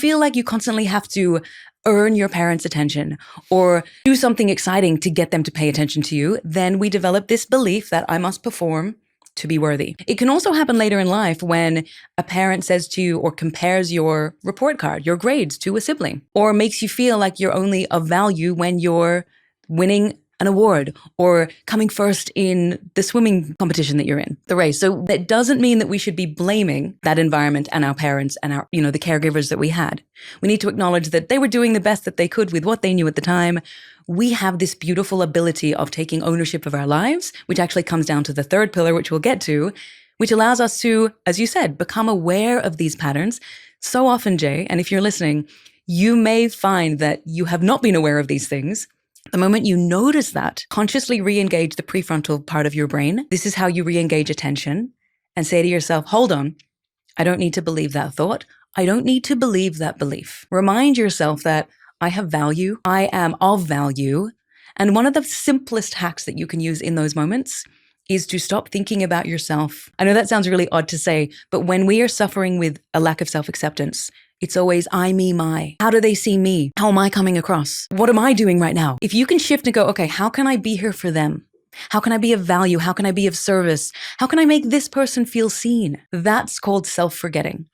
feel like you constantly have to earn your parents' attention or do something exciting to get them to pay attention to you, then we develop this belief that I must perform to be worthy. It can also happen later in life when a parent says to you or compares your report card, your grades, to a sibling, or makes you feel like you're only of value when you're winning an award or coming first in the swimming competition that you're in, the race. So that doesn't mean that we should be blaming that environment and our parents and our, the caregivers that we had. We need to acknowledge that they were doing the best that they could with what they knew at the time. We have this beautiful ability of taking ownership of our lives, which actually comes down to the third pillar, which we'll get to, which allows us to, as you said, become aware of these patterns. So often, Jay, and if you're listening, you may find that you have not been aware of these things. The moment you notice that, consciously re-engage the prefrontal part of your brain. This is how you re-engage attention and say to yourself, hold on, I don't need to believe that thought. I don't need to believe that belief. Remind yourself that I have value. I am of value. And one of the simplest hacks that you can use in those moments is to stop thinking about yourself. I know that sounds really odd to say, but when we are suffering with a lack of self-acceptance, it's always I, me, my. How do they see me? How am I coming across? What am I doing right now? If you can shift and go, okay, how can I be here for them? How can I be of value? How can I be of service? How can I make this person feel seen? That's called self-forgetting,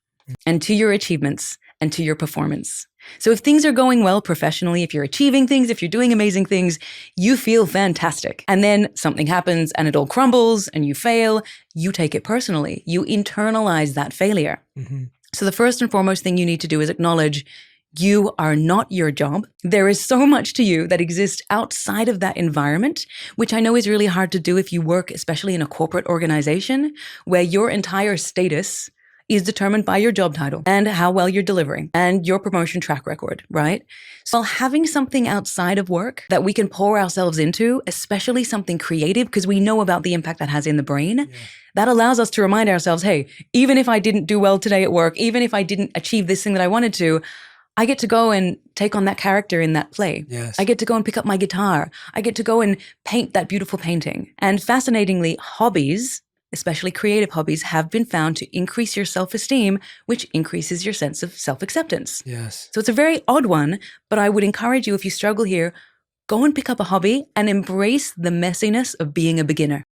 and to your achievements and to your performance. So if things are going well professionally, if you're achieving things, if you're doing amazing things, you feel fantastic. And then something happens and it all crumbles and you fail, you take it personally. You internalize that failure. Mm-hmm. So the first and foremost thing you need to do is acknowledge you are not your job. There is so much to you that exists outside of that environment, which I know is really hard to do if you work, especially in a corporate organization, where your entire status is determined by your job title and how well you're delivering and your promotion track record, right? So having something outside of work that we can pour ourselves into, especially something creative, because we know about the impact that has in the brain, that allows us to remind ourselves, hey, even if I didn't do well today at work, even if I didn't achieve this thing that I wanted to, I get to go and take on that character in that play. Yes. I get to go and pick up my guitar. I get to go and paint that beautiful painting. And fascinatingly, hobbies, especially creative hobbies, have been found to increase your self-esteem, which increases your sense of self-acceptance. Yes. So it's a very odd one, but I would encourage you, if you struggle here, go and pick up a hobby and embrace the messiness of being a beginner.